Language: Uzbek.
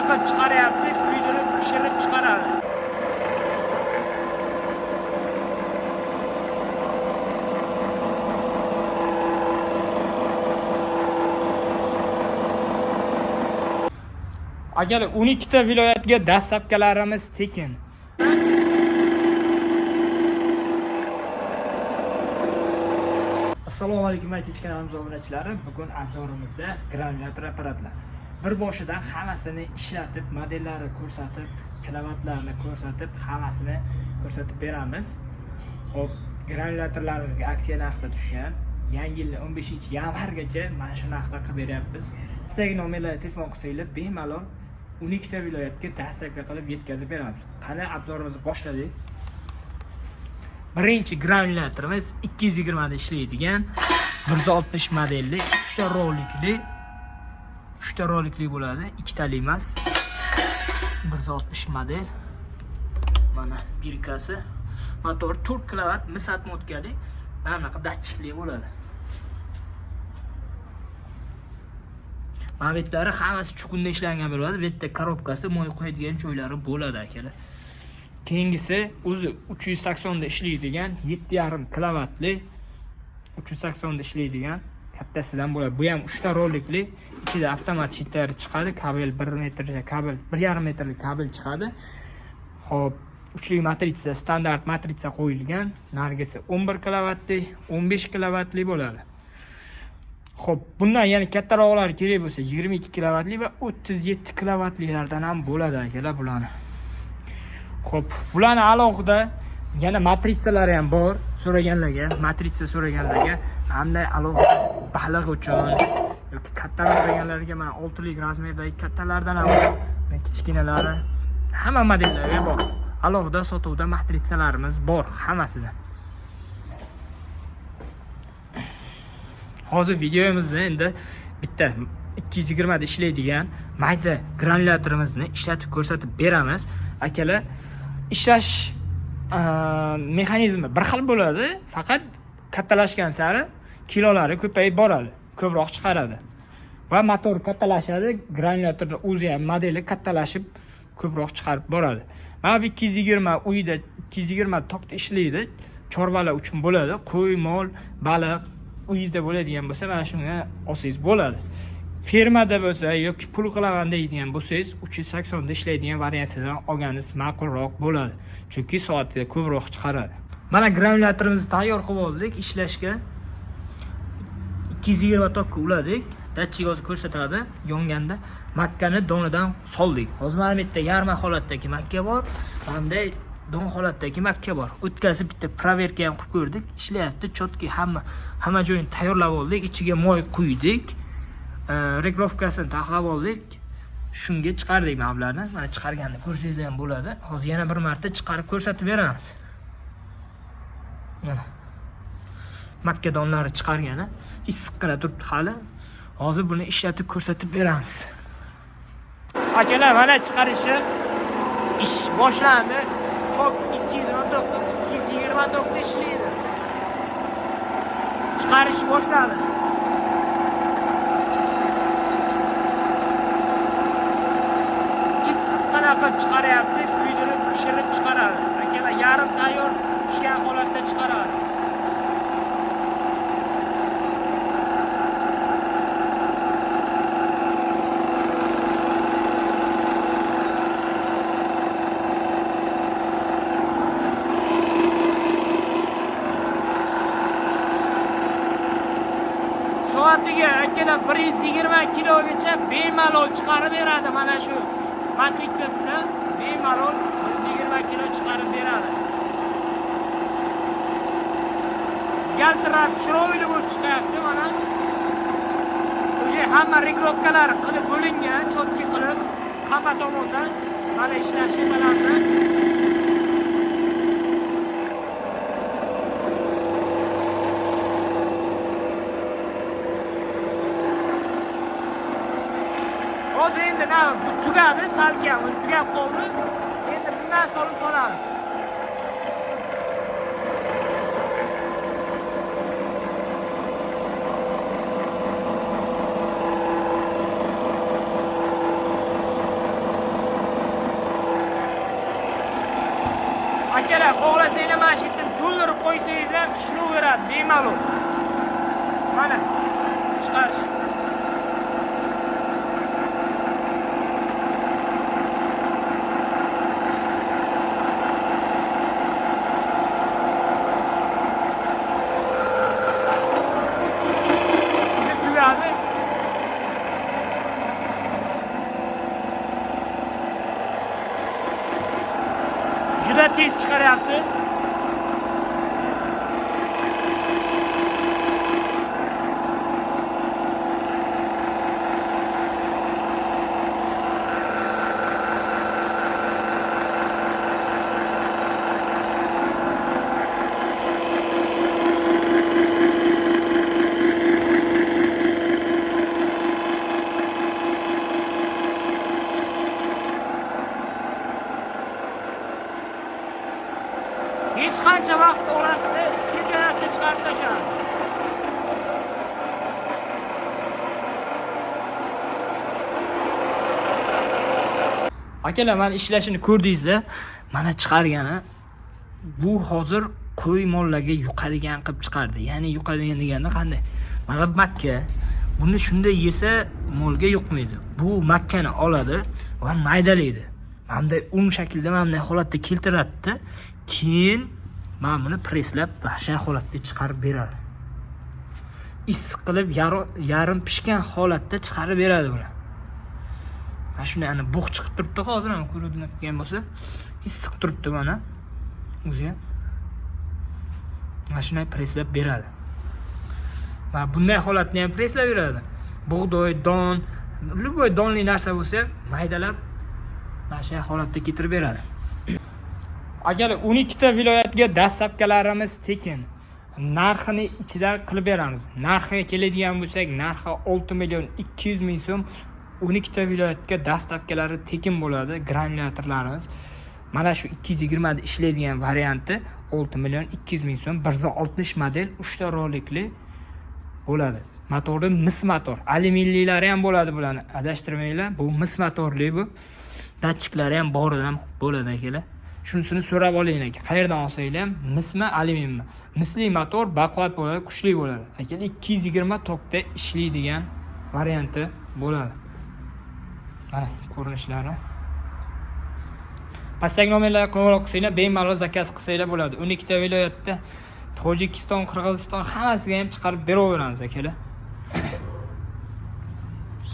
qilib chiqaryapti, kuydirib, pishirib chiqaradi. Agar 12 ta viloyatga dastlabkalarimiz tekin. Assalomu alaykum aytish kanalimiz obunachilari. Bugun obzorimizda granulyator apparatlar. Bir boshidan hammasini ishlatib, modellari ko'rsatib, kilovatlarni ko'rsatib, hammasini ko'rsatib beramiz. Xo'p, granulyatorlarimizga aksiya narxida tushgan. Yangi yil 15-yanvargacha mana shu narxda qilib beryapmiz. Sizdagi nomerlarga telefon qilsanglar, bemalol 12 ta viloyatga dastlabki qilib yetkazib beramiz. Qani obzorimizni boshladik. Birinchi granulyatorimiz 220 da ishlaydigan 160 modelli 3 ta rolikli bo'ladi, 2 tali emas. 160 model. Mana birkasi. Motor 4 kilovat mis atmotkali. Mana bunaqa datchikli bo'ladi. Mavitlari hammasi chuqunda ishlangan bo'ladi. Bu yerda korobkasi, moy qo'yadigan joylari bo'ladi akalar. Keyingisi o'zi 380 da ishlaydigan 7,5 kilovatli 380 da ishlaydigan kattasidan bo'ladi. Bu ham 3 ta rolikli, ichida avtomat shitlari chiqadi, kabel 1 metrcha kabel, 1,5 metrlik kabel chiqadi. Xo'p, uchli matritsa, standart matritsa qo'yilgan. Nargisi 11 kilovatli, 15 kilovatli bo'ladi. Xo'p, bundan yana kattaroqlar kerak bo'lsa 22 kilovatli va 37 kilovatlilardan ham bo'ladi akalar bularni. Xo'p, bularni alohida yana matritsalari ham bor. So'raganlarga, matritsa so'raganlarga, hamda alohida baliq uchun yoki kattalar deganlarga mana 6 lik razmerdagi kattalardan ham kichkinalari hamma modellari bor. Alohida sotuvda matritsalarimiz bor hammasida. Hozir videomizda endi bitta 220 da ishlaydigan mayda granulyatorimizni ishlatib ko'rsatib beramiz. Akalar, ishlash mexanizmi bir xil bo'ladi, faqat kattalashgan sari kilolari ko'payib boradi, ko'proq chiqaradi. Va motor kattalashadi, granulyatorning o'zi ham modeli kattalashib ko'proq chiqarib boradi. Mana bu 220 uyda 220 tokda ishlaydi, chorvalar uchun bo'ladi, qo'y, mol, baliq uyingizda bo'ladigan bo'lsa, mana shunga olsangiz bo'ladi. Fermada bo'lsa yoki pul qilaman deydigan bo'lsangiz, 380 da ishlaydigan variantidan olganingiz ma'qulroq bo'ladi. Chunki soatida ko'proq chiqaradi. Mana granulyatorimizni tayyor qilib oldik ishlashga. 220 tokka uladik. Datchik hozir ko'rsatadi, yonganda makkani donadan soldik. Hozir mana bu yerda yarma holatdagi makka bor, hamda don holatdagi makka bor. O'tkazib bitta proverka ham qilib ko'rdik. Ishlayapti, chotki hamma joyini tayyorlab oldik. Ichiga moy quydik. Regrovkasini taxlab oldik. Shunga chiqardik mablarni. Mana chiqarganda ko'rsangiz ham bo'ladi. Hozir yana bir marta chiqarib ko'rsatib beramiz. Mana makka donlari chiqargani issiqqina turibdi hali. Hozir buni ishlatib ko'rsatib beramiz. Akalar, mana chiqarishi ish boshlandi. Tok 219 220 tokda ishlaydi. Chiqarish boshlandi. Issiqqina qilib chiqaryapti, kuydirib, pishirib chiqaradi. Akalar, yarim tayyor pishgan holatda chiqaradi. Soatiga akalar 120 kilogacha bemalol chiqarib beradi. Mana shu matritsasini bemalol 120 kilo chiqarib beradi. Yaltirab chiroyli bo'lib chiqyapti mana. O'sha hamma regrovkalar qilib bo'lingan, chotki qilib hamma tomondan mana ishlashi bilanmi. Hozir endi bu tugadi, salkam tugab qoldi. Endi bundan solib solamiz. qo'ysangiz ham ishlaveradi, bemalol. Mana chiqarish. Juda tez chiqaryapti. Hech qancha vaqt orasida shuncha narsa chiqarib tashladi. Akalar, mana ishlashini ko'rdingizlar. Mana chiqargani bu hozir qo'y mollarga yuqadigan qilib chiqardi. Ya'ni yuqadigan deganda qanday? Mana makka. Buni shunda yesa molga yuqmaydi. Bu makkani oladi va maydalaydi. Mana un shaklda mana holatda keltiradi. Keyin men buni presslab o'sha holatda chiqarib beradi. Issiq qilib yarim pishgan holatda chiqarib beradi buni. Mana shunday ana bug' chiqib turibdi, hozir ham ko'radigan bo'lsa, issiq turibdi mana. O'zi ham. Mana shunday presslab beradi. Va bunday holatni ham presslab beradi. Bug'doy, don, любой donli narsa bo'lsa, maydalab mana shunday holatda keltirib beradi. Agar 12 ta viloyatga dastlabkalarimiz tekin. Narxini ichidan qilib beramiz. Narxiga keladigan bo'lsak, narxi 6 million 200 ming so'm. 12 ta viloyatga dastlabkalari tekin bo'ladi, granulyatorlarimiz. Mana shu 220 da ishlaydigan varianti 6 million 200 ming so'm, 160 model 3 ta rolikli bo'ladi. Motori mis motor. Alyuminliylari ham bo'ladi bularni. Adashtirmanglar, bu mis motorli bu. Datchiklari ham boridan bo'ladi akalar. Shunisini so'rab olinglar. Qayerdan olsanglar ham mismi, alyuminmi? Misli motor baquvvat bo'ladi, kuchli bo'ladi. Akalar 220 tokda ishlaydigan varianti bo'ladi. Mana ko'rinishlari. Pastdagi nomerlarga qo'ng'iroq qilsanglar, bemalol zakaz qilsanglar bo'ladi. 12 ta viloyatda Tojikiston, Qirg'iziston hammasiga ham chiqarib beraveramiz akalar.